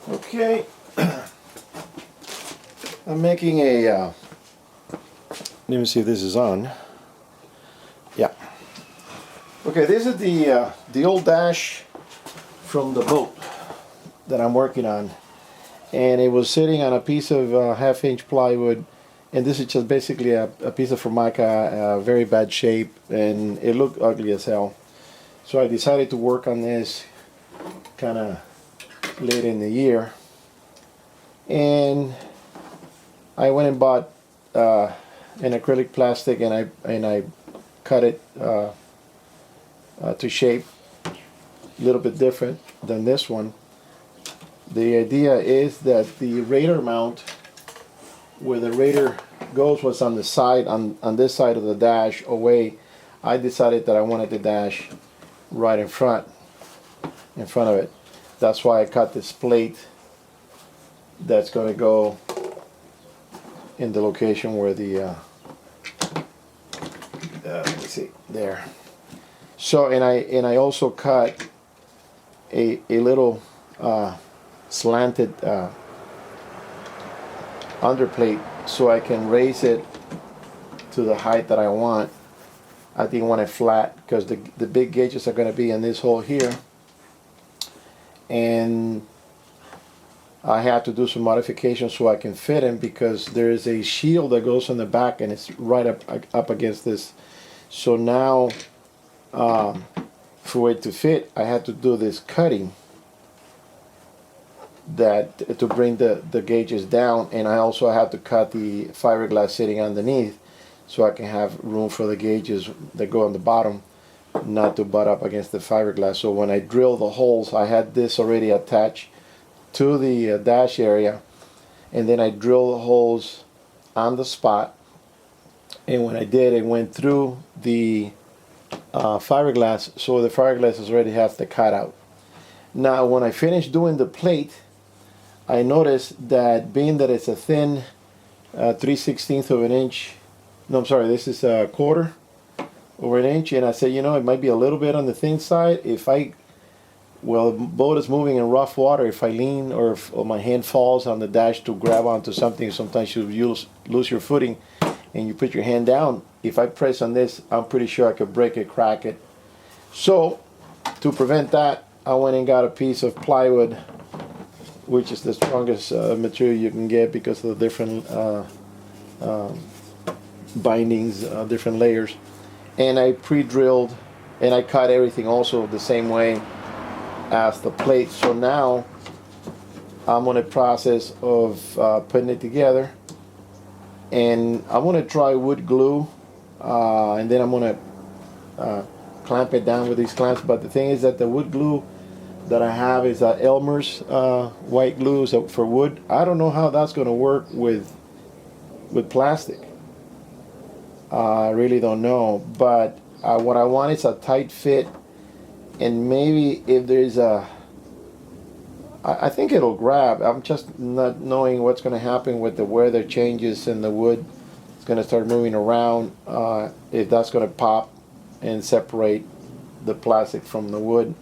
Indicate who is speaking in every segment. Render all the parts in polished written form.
Speaker 1: Okay, I'm making a, let me see if this is on. Yeah. Okay, this is the old dash from the boat that I'm working on. And it was sitting on a piece of half-inch plywood. And this is just basically a piece of formica, very bad shape, and it looked ugly as hell. So I decided to work on this kind of late in the year. And I went and bought an acrylic plastic, and I cut it to shape, a little bit different than this one. The idea is that the radar mount, where the radar goes, was on the side, on this side of the dash away. I decided that I wanted the dash right in front of it. That's why I cut this plate that's going to go in the location where the let me see, there. So and I also cut a little slanted underplate so I can raise it to the height that I want. I didn't want it flat because the big gauges are going to be in this hole here, and I have to do some modifications so I can fit them, because there is a shield that goes on the back and it's right up against this. So now for it to fit, I had to do this cutting that to bring the gauges down, and I also have to cut the fiberglass sitting underneath so I can have room for the gauges that go on the bottom not to butt up against the fiberglass. So when I drill the holes, I had this already attached to the dash area, and then I drill the holes on the spot, and when I did, it went through the fiberglass, so the fiberglass is already has the cutout. Now when I finished doing the plate, I noticed that being that it's a thin 3/16 of an inch, no, I'm sorry, this is a quarter over an inch, and I said, you know, it might be a little bit on the thin side. If well, the boat is moving in rough water, if I lean or if my hand falls on the dash to grab onto something, sometimes you lose your footing and you put your hand down. If I press on this, I'm pretty sure I could break it, crack it. So to prevent that, I went and got a piece of plywood, which is the strongest material you can get because of the different bindings, different layers. And I pre-drilled, and I cut everything also the same way as the plate. So now I'm on a process of putting it together, and I'm going to try wood glue, and then I'm going to clamp it down with these clamps. But the thing is that the wood glue that I have is Elmer's white glue for wood. I don't know how that's going to work with plastic. I really don't know, but what I want is a tight fit. And maybe if there's I think it'll grab. I'm just not knowing what's going to happen with the weather changes and the wood. It's going to start moving around. If that's going to pop and separate the plastic from the wood.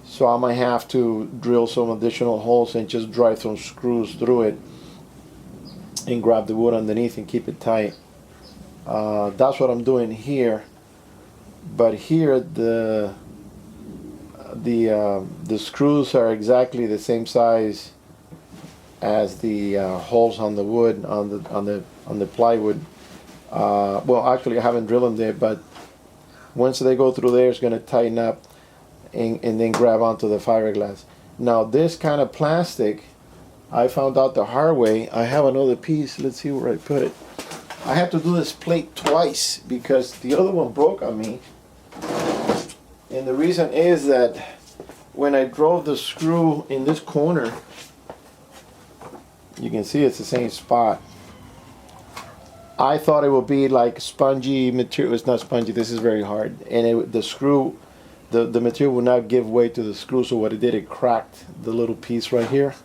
Speaker 1: So I might have to drill some additional holes and just drive some screws through it and grab the wood underneath and keep it tight. That's what I'm doing here. But here the screws are exactly the same size as the holes on the wood, on the plywood. Well, actually I haven't drilled them there, but once they go through there, it's going to tighten up and then grab onto the fiberglass. Now this kind of plastic, I found out the hard way. I have another piece. Let's see where I put it. I have to do this plate twice because the other one broke on me. And the reason is that when I drove the screw in this corner, you can see it's the same spot. I thought it would be like spongy material. It's not spongy, this is very hard. And the screw, the material will not give way to the screw, so what it did, it cracked the little piece right here.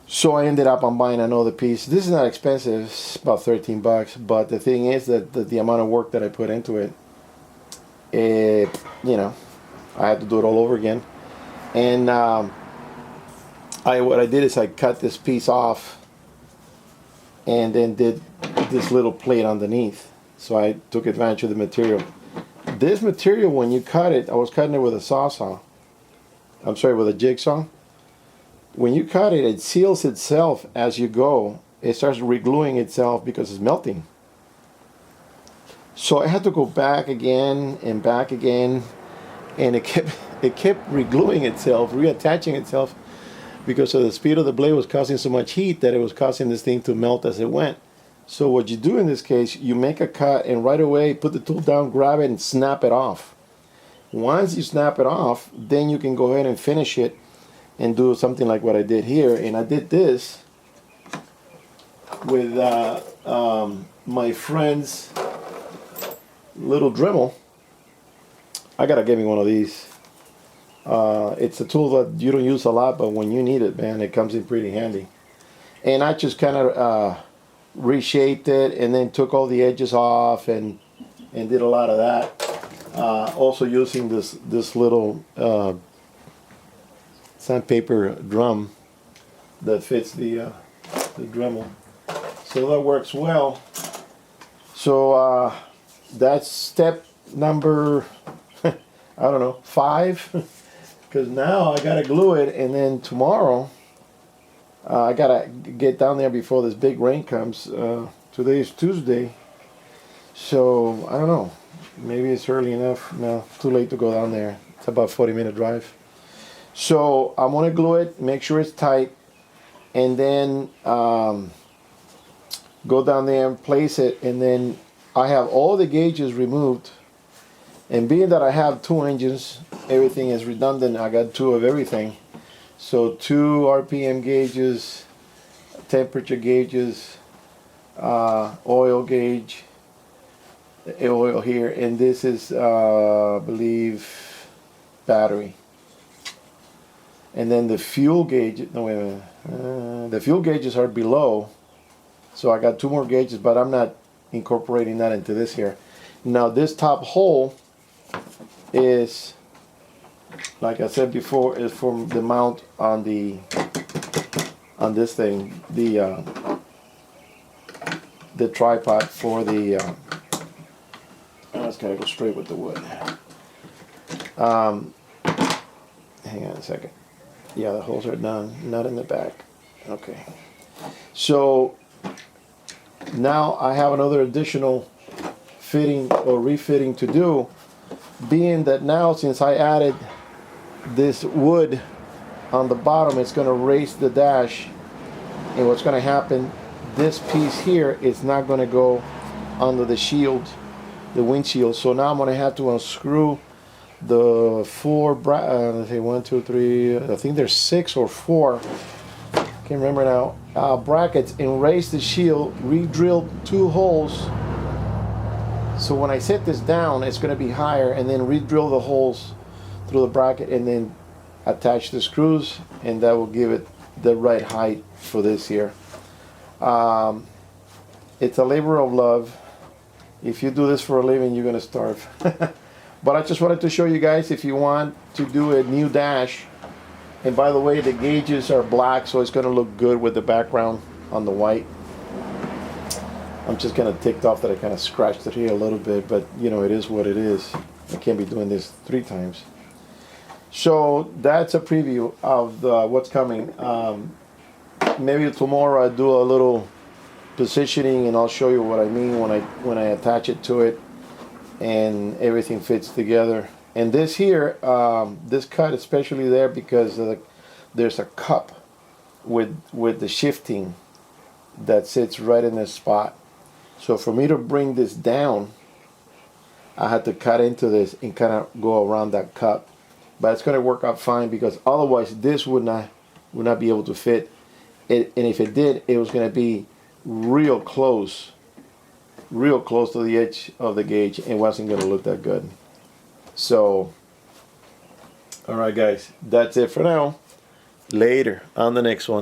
Speaker 1: So I ended up on buying another piece. This is not expensive, it's about 13 bucks, but the thing is that the amount of work that I put into it, you know, I had to do it all over again. And what I did is I cut this piece off and then did this little plate underneath. So I took advantage of the material. This material, when you cut it, I was cutting it with a sawzall. I'm sorry, with a jigsaw. When you cut it, it seals itself as you go. It starts regluing itself because it's melting. So I had to go back again, and it kept regluing itself, reattaching itself, because of the speed of the blade was causing so much heat that it was causing this thing to melt as it went. So what you do in this case, you make a cut and right away put the tool down, grab it, and snap it off. Once you snap it off, then you can go ahead and finish it and do something like what I did here. And I did this with my friend's little Dremel. I gotta get me one of these. It's a tool that you don't use a lot, but when you need it, man, it comes in pretty handy. And I just kind of reshaped it and then took all the edges off and did a lot of that. Also using this little sandpaper drum that fits the Dremel. So that works well. So that's step number, I don't know, 5. Because now I gotta glue it, and then tomorrow I gotta get down there before this big rain comes. Today is Tuesday, so I don't know. Maybe it's early enough. No, too late to go down there. It's about a 40-minute drive. So I'm gonna glue it, make sure it's tight, and then go down there and place it. And then I have all the gauges removed. And being that I have 2 engines, everything is redundant. I got 2 of everything. So 2 RPM gauges, temperature gauges, oil gauge, oil here, and this is, I believe, battery. And then the fuel gauge, no, wait a minute. The fuel gauges are below. So I got 2 more gauges, but I'm not incorporating that into this here. Now this top hole is, like I said before, is from the mount on this thing, the tripod for the I just gotta go straight with the wood. Hang on a second. Yeah, the holes are done, not in the back. Okay, so now I have another additional fitting or refitting to do, being that now since I added this wood on the bottom, it's going to raise the dash, and what's going to happen, this piece here is not going to go under the shield, the windshield. So now I'm going to have to unscrew the 4 let's say 1, 2, 3, I think there's 6 or 4, can't remember now, brackets, and raise the shield, re-drill 2 holes. So when I set this down, it's going to be higher, and then re-drill the holes through the bracket and then attach the screws, and that will give it the right height for this here. It's a labor of love. If you do this for a living, you're going to starve. But I just wanted to show you guys, if you want to do a new dash, and by the way, the gauges are black, so it's going to look good with the background on the white. I'm just kind of ticked off that I kind of scratched it here a little bit, but you know, it is what it is. I can't be doing this 3 times. So that's a preview of what's coming. Maybe tomorrow I'll do a little positioning, and I'll show you what I mean when I attach it to it and everything fits together. And this here, this cut especially there, because there's a cup with the shifting that sits right in this spot. So for me to bring this down, I had to cut into this and kind of go around that cup. But it's going to work out fine, because otherwise this would not be able to fit. And if it did, it was going to be real close to the edge of the gauge. It wasn't going to look that good. So, all right, guys, that's it for now. Later on the next one.